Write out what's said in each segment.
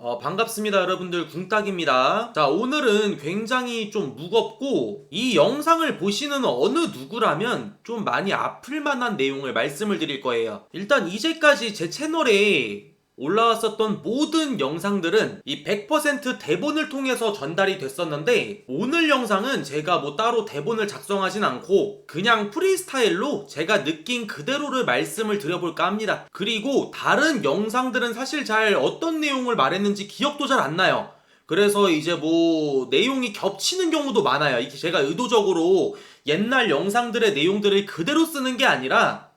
반갑습니다, 여러분들. 궁딱입니다. 자, 오늘은 굉장히 좀 무겁고 이 영상을 보시는 어느 누구라면 좀 많이 아플 만한 내용을 말씀을 드릴 거예요. 일단 이제까지 제 채널에 올라왔었던 모든 영상들은 이 100% 대본을 통해서 전달이 됐었는데, 오늘 영상은 제가 뭐 따로 대본을 작성하진 않고 그냥 프리스타일로 제가 느낀 그대로를 말씀을 드려볼까 합니다. 그리고 다른 영상들은 사실 잘 어떤 내용을 말했는지 기억도 잘 안 나요. 그래서 이제 뭐 내용이 겹치는 경우도 많아요. 이게 제가 의도적으로 옛날 영상들의 내용들을 그대로 쓰는 게 아니라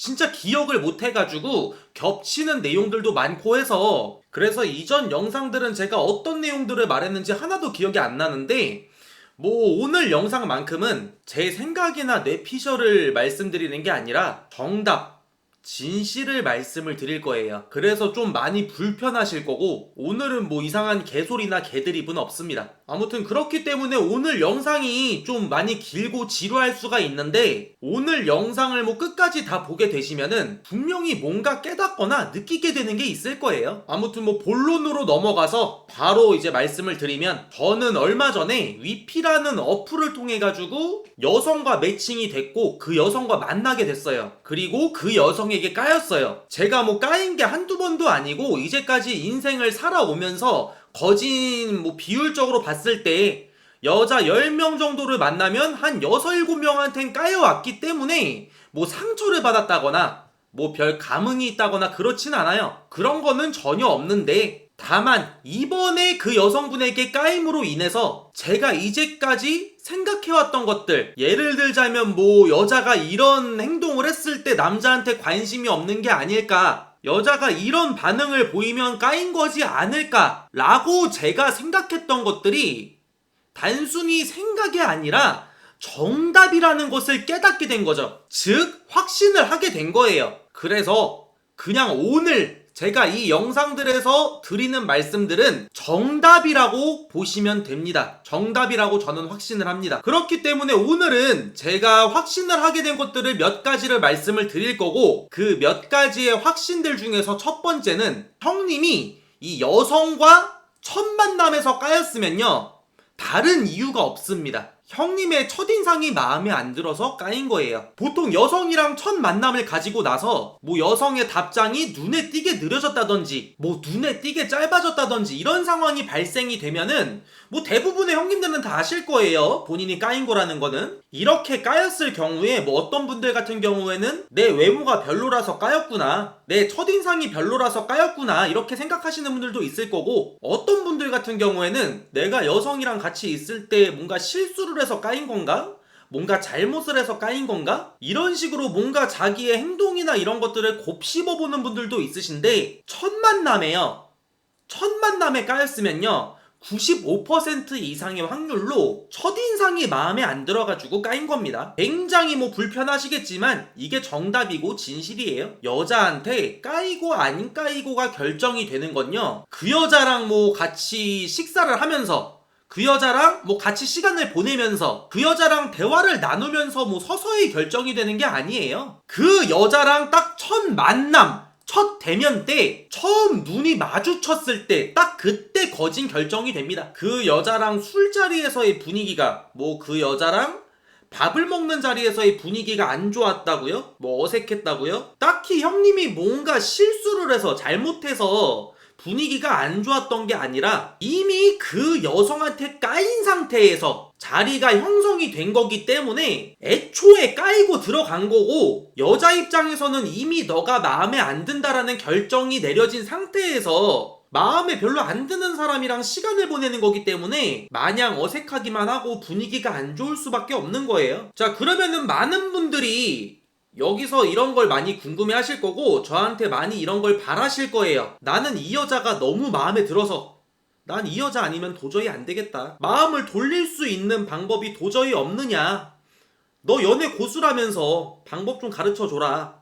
진짜 기억을 못 해가지고 겹치는 내용들도 많고 해서, 그래서 이전 영상들은 제가 어떤 내용들을 말했는지 하나도 기억이 안 나는데, 뭐 오늘 영상만큼은 제 생각이나 뇌피셜을 말씀드리는 게 아니라 정답, 진실을 말씀을 드릴 거예요. 그래서 좀 많이 불편하실 거고, 오늘은 뭐 이상한 개소리나 개드립은 없습니다. 아무튼 그렇기 때문에 오늘 영상이 좀 많이 길고 지루할 수가 있는데, 오늘 영상을 뭐 끝까지 다 보게 되시면은 분명히 뭔가 깨닫거나 느끼게 되는 게 있을 거예요. 아무튼 뭐 본론으로 넘어가서 바로 이제 말씀을 드리면, 저는 얼마 전에 위피라는 어플을 통해 가지고 여성과 매칭이 됐고 그 여성과 만나게 됐어요. 그리고 그 여성에게 까였어요. 제가 뭐 까인 게 한두 번도 아니고 이제까지 인생을 살아오면서 거진 뭐 비율적으로 봤을 때 여자 10명 정도를 만나면 한 6, 7명한텐 까여왔기 때문에 뭐 상처를 받았다거나 뭐 별 감흥이 있다거나 그렇진 않아요. 그런 거는 전혀 없는데, 다만 이번에 그 여성분에게 까임으로 인해서 제가 이제까지 생각해왔던 것들, 예를 들자면 뭐 여자가 이런 행동을 했을 때 남자한테 관심이 없는 게 아닐까, 여자가 이런 반응을 보이면 까인 거지 않을까 라고 제가 생각했던 것들이 단순히 생각이 아니라 정답이라는 것을 깨닫게 된 거죠. 즉 확신을 하게 된 거예요. 그래서 그냥 오늘 제가 이 영상들에서 드리는 말씀들은 정답이라고 보시면 됩니다. 정답이라고 저는 확신을 합니다. 그렇기 때문에 오늘은 제가 확신을 하게 된 것들을 몇 가지를 말씀을 드릴 거고, 그 몇 가지의 확신들 중에서 첫 번째는, 형님이 이 여성과 첫 만남에서 까였으면요, 다른 이유가 없습니다. 형님의 첫인상이 마음에 안 들어서 까인 거예요. 보통 여성이랑 첫 만남을 가지고 나서 뭐 여성의 답장이 눈에 띄게 느려졌다든지 뭐 눈에 띄게 짧아졌다든지 이런 상황이 발생이 되면은 뭐 대부분의 형님들은 다 아실 거예요. 본인이 까인 거라는 거는. 이렇게 까였을 경우에 뭐 어떤 분들 같은 경우에는 내 외모가 별로라서 까였구나, 내 첫인상이 별로라서 까였구나, 이렇게 생각하시는 분들도 있을 거고, 어떤 분들 같은 경우에는 내가 여성이랑 같이 있을 때 뭔가 실수를 해서 까인 건가? 뭔가 잘못을 해서 까인 건가? 이런 식으로 뭔가 자기의 행동이나 이런 것들을 곱씹어보는 분들도 있으신데, 첫 만남에 까였으면요, 95% 이상의 확률로 첫인상이 마음에 안 들어가지고 까인 겁니다. 굉장히 뭐 불편하시겠지만 이게 정답이고 진실이에요. 여자한테 까이고 안 까이고가 결정이 되는 건요, 그 여자랑 뭐 같이 식사를 하면서, 그 여자랑 뭐 같이 시간을 보내면서, 그 여자랑 대화를 나누면서 뭐 서서히 결정이 되는 게 아니에요. 그 여자랑 딱 첫 만남, 첫 대면 때 처음 눈이 마주쳤을 때 딱 그때 거진 결정이 됩니다. 그 여자랑 술자리에서의 분위기가, 뭐 그 여자랑 밥을 먹는 자리에서의 분위기가 안 좋았다고요? 뭐 어색했다고요? 딱히 형님이 뭔가 실수를 해서 잘못해서 분위기가 안 좋았던 게 아니라 이미 그 여성한테 까인 상태에서 자리가 형성이 된 거기 때문에 애초에 까이고 들어간 거고, 여자 입장에서는 이미 너가 마음에 안 든다라는 결정이 내려진 상태에서 마음에 별로 안 드는 사람이랑 시간을 보내는 거기 때문에 마냥 어색하기만 하고 분위기가 안 좋을 수밖에 없는 거예요. 자, 그러면은 많은 분들이 여기서 이런 걸 많이 궁금해 하실 거고, 저한테 많이 이런 걸 바라실 거예요. 나는 이 여자가 너무 마음에 들어서, 난 이 여자 아니면 도저히 안 되겠다, 마음을 돌릴 수 있는 방법이 도저히 없느냐, 너 연애 고수라면서 방법 좀 가르쳐 줘라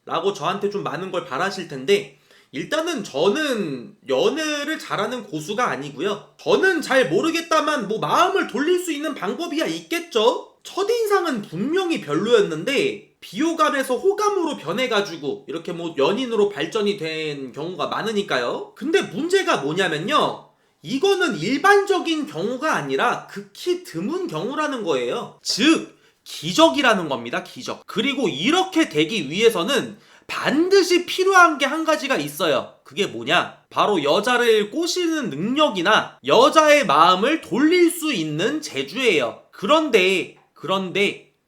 라고 저한테 좀 많은 걸 바라실 텐데, 일단은 저는 연애를 잘하는 고수가 아니고요, 저는 잘 모르겠다만 뭐 마음을 돌릴 수 있는 방법이야 있겠죠? 첫인상은 분명히 별로였는데 비호감에서 호감으로 변해가지고 이렇게 뭐 연인으로 발전이 된 경우가 많으니까요. 근데 문제가 뭐냐면요, 이거는 일반적인 경우가 아니라 극히 드문 경우라는 거예요. 즉 기적이라는 겁니다. 기적. 그리고 이렇게 되기 위해서는 반드시 필요한 게 한 가지가 있어요. 그게 뭐냐? 바로 여자를 꼬시는 능력이나 여자의 마음을 돌릴 수 있는 재주예요. 그런데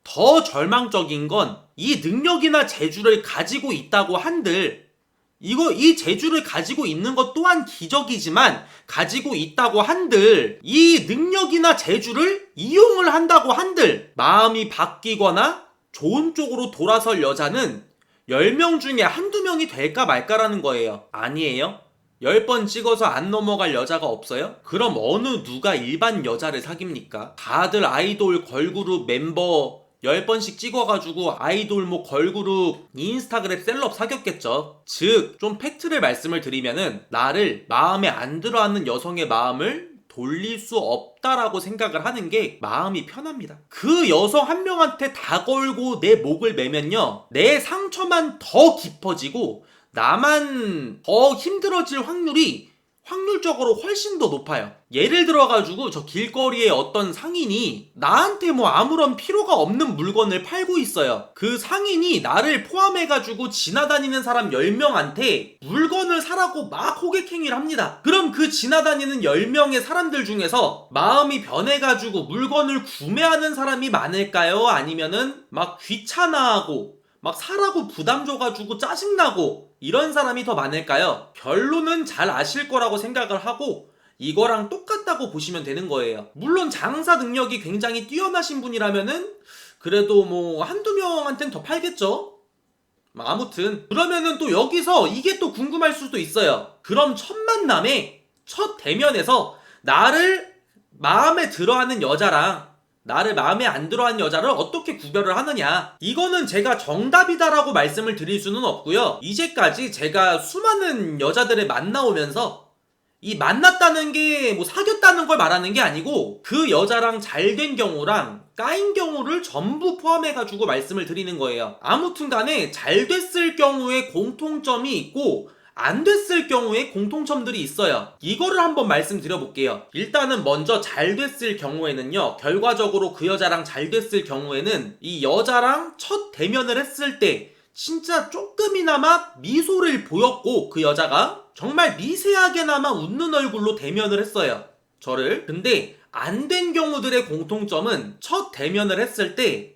더 절망적인 건 이 능력이나 재주를 가지고 있다고 한들, 이 재주를 가지고 있는 것 또한 기적이지만, 가지고 있다고 한들 이 능력이나 재주를 이용을 한다고 한들 마음이 바뀌거나 좋은 쪽으로 돌아설 여자는 10명 중에 한두 명이 될까 말까라는 거예요. 아니에요? 10번 찍어서 안 넘어갈 여자가 없어요? 그럼 어느 누가 일반 여자를 사깁니까? 다들 아이돌 걸그룹 멤버 10번씩 찍어가지고 아이돌 뭐 걸그룹 인스타그램 셀럽 사귀었겠죠. 즉 좀 팩트를 말씀을 드리면은, 나를 마음에 안 들어하는 여성의 마음을 돌릴 수 없다라고 생각을 하는 게 마음이 편합니다. 그 여성 한 명한테 다 걸고 내 목을 매면요, 내 상처만 더 깊어지고 나만 더 힘들어질 확률적으로 훨씬 더 높아요. 예를 들어가지고 저 길거리에 어떤 상인이 나한테 뭐 아무런 필요가 없는 물건을 팔고 있어요. 그 상인이 나를 포함해가지고 지나다니는 사람 10명한테 물건을 사라고 막 호객행위를 합니다. 그럼 그 지나다니는 10명의 사람들 중에서 마음이 변해가지고 물건을 구매하는 사람이 많을까요? 아니면은 막 귀찮아하고 막 사라고 부담 줘가지고 짜증나고 이런 사람이 더 많을까요? 결론은 잘 아실 거라고 생각을 하고 이거랑 똑같다고 보시면 되는 거예요. 물론 장사 능력이 굉장히 뛰어나신 분이라면은 그래도 뭐 한두 명한테는 더 팔겠죠? 아무튼 그러면은 또 여기서 이게 또 궁금할 수도 있어요. 그럼 첫 만남에, 첫 대면에서 나를 마음에 들어하는 여자랑 나를 마음에 안 들어하는 여자를 어떻게 구별을 하느냐, 이거는 제가 정답이다라고 말씀을 드릴 수는 없고요. 이제까지 제가 수많은 여자들을 만나오면서, 이 만났다는 게 뭐 사귀었다는 걸 말하는 게 아니고 그 여자랑 잘 된 경우랑 까인 경우를 전부 포함해가지고 말씀을 드리는 거예요. 아무튼 간에 잘 됐을 경우에 공통점이 있고 안 됐을 경우에 공통점들이 있어요. 이거를 한번 말씀드려볼게요. 일단은 먼저 잘 됐을 경우에는요, 결과적으로 그 여자랑 잘 됐을 경우에는 이 여자랑 첫 대면을 했을 때 진짜 조금이나마 미소를 보였고, 그 여자가 정말 미세하게나마 웃는 얼굴로 대면을 했어요, 저를. 근데 안 된 경우들의 공통점은 첫 대면을 했을 때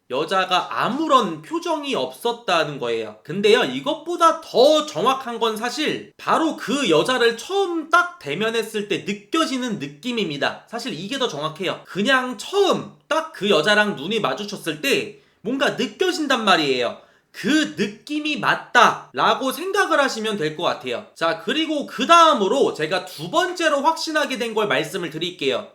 여자가 아무런 표정이 없었다는 거예요. 근데요, 이것보다 더 정확한 건 사실 바로 그 여자를 처음 딱 대면했을 때 느껴지는 느낌입니다. 사실 이게 더 정확해요. 그냥 처음 딱 그 여자랑 눈이 마주쳤을 때 뭔가 느껴진단 말이에요. 그 느낌이 맞다 라고 생각을 하시면 될 것 같아요. 자, 그리고 그 다음으로 제가 두 번째로 확신하게 된 걸 말씀을 드릴게요.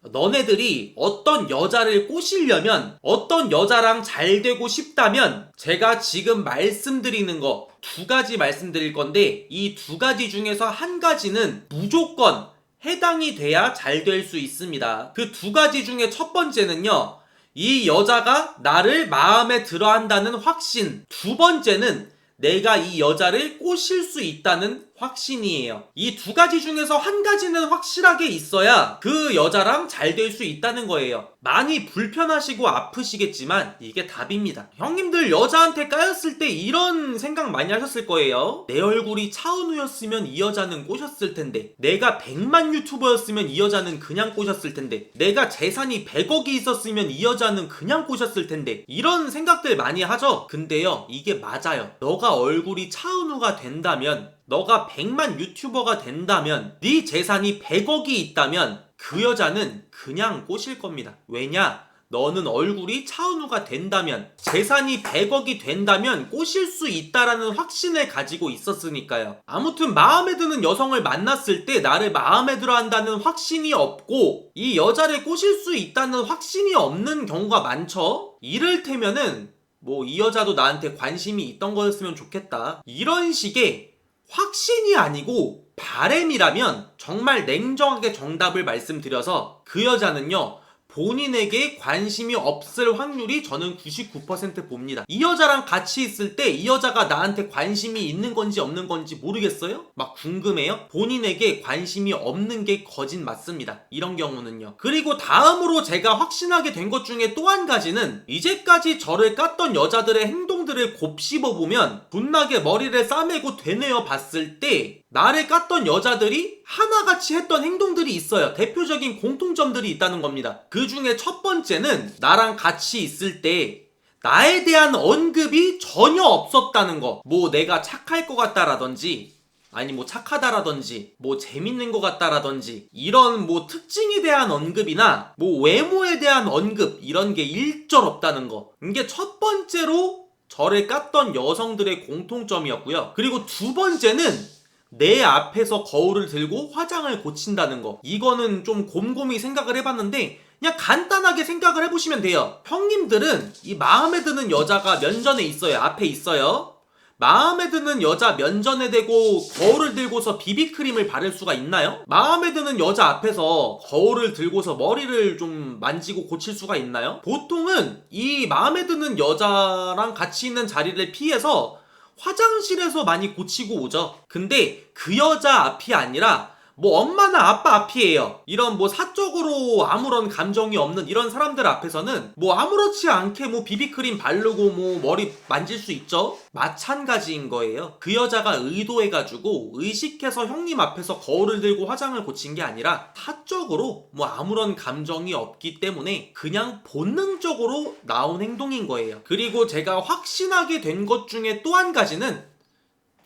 너네들이 어떤 여자를 꼬시려면, 어떤 여자랑 잘 되고 싶다면, 제가 지금 말씀드리는 거 두 가지 말씀드릴 건데, 이 두 가지 중에서 한 가지는 무조건 해당이 돼야 잘 될 수 있습니다. 그 두 가지 중에 첫 번째는요, 이 여자가 나를 마음에 들어 한다는 확신. 두 번째는 내가 이 여자를 꼬실 수 있다는 확신이에요. 이 두 가지 중에서 한 가지는 확실하게 있어야 그 여자랑 잘 될 수 있다는 거예요. 많이 불편하시고 아프시겠지만 이게 답입니다. 형님들 여자한테 까였을 때 이런 생각 많이 하셨을 거예요. 내 얼굴이 차은우였으면 이 여자는 꼬셨을 텐데, 내가 100만 유튜버였으면 이 여자는 그냥 꼬셨을 텐데, 내가 재산이 100억이 있었으면 이 여자는 그냥 꼬셨을 텐데, 이런 생각들 많이 하죠. 근데요, 이게 맞아요. 너가 얼굴이 차은우가 된다면, 너가 100만 유튜버가 된다면, 네 재산이 100억이 있다면 그 여자는 그냥 꼬실 겁니다. 왜냐? 너는 얼굴이 차은우가 된다면, 재산이 100억이 된다면 꼬실 수 있다라는 확신을 가지고 있었으니까요. 아무튼 마음에 드는 여성을 만났을 때 나를 마음에 들어 한다는 확신이 없고 이 여자를 꼬실 수 있다는 확신이 없는 경우가 많죠. 이를테면은 뭐 이 여자도 나한테 관심이 있던 거였으면 좋겠다, 이런 식의 확신이 아니고 바램이라면 정말 냉정하게 정답을 말씀드려서 그 여자는요, 본인에게 관심이 없을 확률이 저는 99% 봅니다. 이 여자랑 같이 있을 때 이 여자가 나한테 관심이 있는 건지 없는 건지 모르겠어요? 막 궁금해요? 본인에게 관심이 없는 게 거진 맞습니다. 이런 경우는요. 그리고 다음으로 제가 확신하게 된 것 중에 또 한 가지는, 이제까지 저를 깠던 여자들의 행동들을 곱씹어보면 존나게 머리를 싸매고 되뇌어 봤을 때 나를 깠던 여자들이 하나같이 했던 행동들이 있어요. 대표적인 공통점들이 있다는 겁니다. 그 중에 첫 번째는 나랑 같이 있을 때 나에 대한 언급이 전혀 없었다는 거. 뭐 내가 착할 것 같다라든지, 아니 뭐 착하다라든지, 뭐 재밌는 것 같다라든지, 이런 뭐 특징에 대한 언급이나 뭐 외모에 대한 언급, 이런 게 일절 없다는 거. 이게 첫 번째로 저를 깠던 여성들의 공통점이었고요. 그리고 두 번째는 내 앞에서 거울을 들고 화장을 고친다는 거. 이거는 좀 곰곰이 생각을 해봤는데 그냥 간단하게 생각을 해보시면 돼요. 형님들은 이 마음에 드는 여자가 면전에 있어요. 앞에 있어요. 마음에 드는 여자 면전에 대고 거울을 들고서 비비크림을 바를 수가 있나요? 마음에 드는 여자 앞에서 거울을 들고서 머리를 좀 만지고 고칠 수가 있나요? 보통은 이 마음에 드는 여자랑 같이 있는 자리를 피해서 화장실에서 많이 고치고 오죠. 근데 그 여자 앞이 아니라 뭐 엄마나 아빠 앞이에요. 이런 뭐 사적으로 아무런 감정이 없는 이런 사람들 앞에서는 뭐 아무렇지 않게 뭐 비비크림 바르고 뭐 머리 만질 수 있죠. 마찬가지인 거예요. 그 여자가 의도해가지고 의식해서 형님 앞에서 거울을 들고 화장을 고친 게 아니라 사적으로 뭐 아무런 감정이 없기 때문에 그냥 본능적으로 나온 행동인 거예요. 그리고 제가 확신하게 된 것 중에 또 한 가지는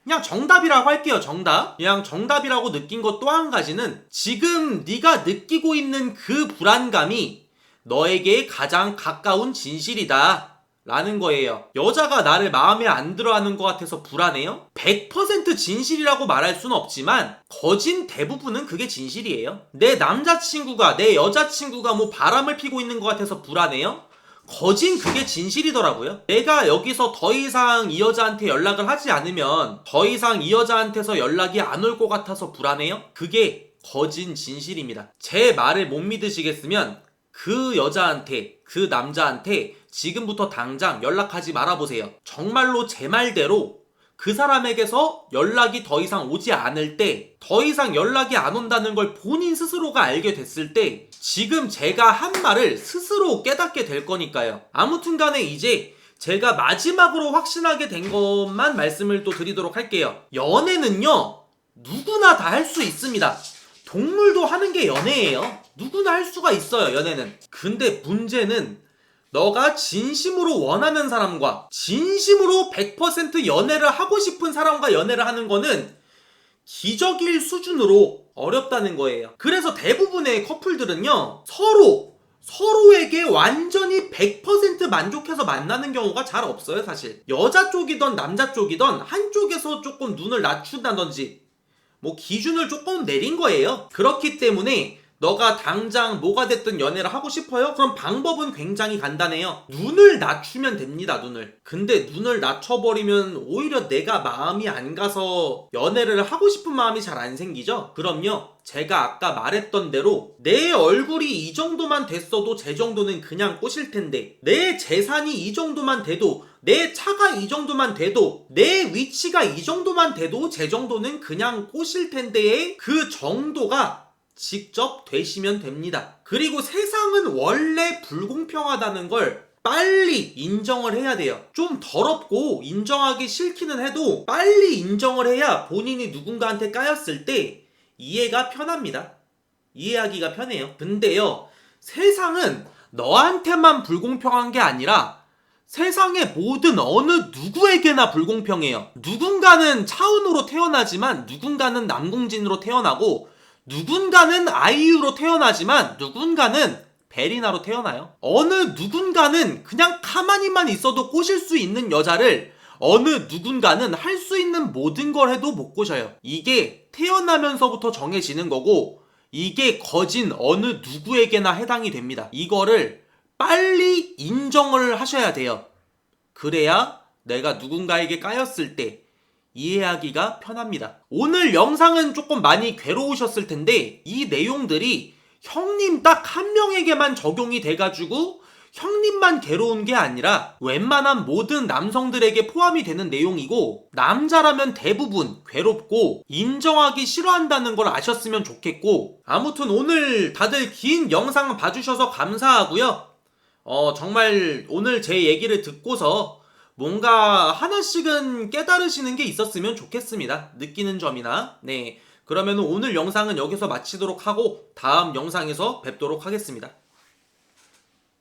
그냥 정답이라고 할게요. 정답. 그냥 정답이라고 느낀 것 또 한 가지는, 지금 네가 느끼고 있는 그 불안감이 너에게 가장 가까운 진실이다 라는 거예요. 여자가 나를 마음에 안 들어하는 것 같아서 불안해요? 100% 진실이라고 말할 수는 없지만 거진 대부분은 그게 진실이에요. 내 남자친구가, 내 여자친구가 뭐 바람을 피고 있는 것 같아서 불안해요? 거진 그게 진실이더라고요. 내가 여기서 더 이상 이 여자한테 연락을 하지 않으면 더 이상 이 여자한테서 연락이 안 올 것 같아서 불안해요? 그게 거진 진실입니다. 제 말을 못 믿으시겠으면 그 여자한테, 그 남자한테 지금부터 당장 연락하지 말아보세요. 정말로 제 말대로 그 사람에게서 연락이 더 이상 오지 않을 때, 더 이상 연락이 안 온다는 걸 본인 스스로가 알게 됐을 때 지금 제가 한 말을 스스로 깨닫게 될 거니까요. 아무튼 간에 이제 제가 마지막으로 확신하게 된 것만 말씀을 또 드리도록 할게요. 연애는요, 누구나 다 할 수 있습니다. 동물도 하는 게 연애예요. 누구나 할 수가 있어요, 연애는. 근데 문제는 너가 진심으로 원하는 사람과 진심으로 100% 연애를 하고 싶은 사람과 연애를 하는 거는 기적일 수준으로 어렵다는 거예요. 그래서 대부분의 커플들은요, 서로에게 완전히 100% 만족해서 만나는 경우가 잘 없어요, 사실. 여자 쪽이던 남자 쪽이던 한쪽에서 조금 눈을 낮춘다든지 뭐 기준을 조금 내린 거예요. 그렇기 때문에 너가 당장 뭐가 됐든 연애를 하고 싶어요? 그럼 방법은 굉장히 간단해요. 눈을 낮추면 됩니다, 눈을. 근데 눈을 낮춰버리면 오히려 내가 마음이 안 가서 연애를 하고 싶은 마음이 잘 안 생기죠? 그럼요, 제가 아까 말했던 대로 내 얼굴이 이 정도만 됐어도 제 정도는 그냥 꼬실 텐데, 내 재산이 이 정도만 돼도, 내 차가 이 정도만 돼도, 내 위치가 이 정도만 돼도 제 정도는 그냥 꼬실 텐데의 그 정도가 직접 되시면 됩니다. 그리고 세상은 원래 불공평하다는 걸 빨리 인정을 해야 돼요. 좀 더럽고 인정하기 싫기는 해도 빨리 인정을 해야 본인이 누군가한테 까였을 때 이해가 편합니다. 이해하기가 편해요. 근데요, 세상은 너한테만 불공평한 게 아니라 세상의 모든 어느 누구에게나 불공평해요. 누군가는 차은우로 태어나지만 누군가는 남궁진으로 태어나고, 누군가는 아이유로 태어나지만 누군가는 베리나로 태어나요. 어느 누군가는 그냥 가만히만 있어도 꼬실 수 있는 여자를 어느 누군가는 할 수 있는 모든 걸 해도 못 꼬셔요. 이게 태어나면서부터 정해지는 거고, 이게 거진 어느 누구에게나 해당이 됩니다. 이거를 빨리 인정을 하셔야 돼요. 그래야 내가 누군가에게 까였을 때 이해하기가 편합니다. 오늘 영상은 조금 많이 괴로우셨을 텐데 이 내용들이 형님 딱 한 명에게만 적용이 돼가지고 형님만 괴로운 게 아니라 웬만한 모든 남성들에게 포함이 되는 내용이고, 남자라면 대부분 괴롭고 인정하기 싫어한다는 걸 아셨으면 좋겠고, 아무튼 오늘 다들 긴 영상 봐주셔서 감사하고요. 정말 오늘 제 얘기를 듣고서 뭔가 하나씩은 깨달으시는 게 있었으면 좋겠습니다. 느끼는 점이나. 네. 그러면 오늘 영상은 여기서 마치도록 하고 다음 영상에서 뵙도록 하겠습니다.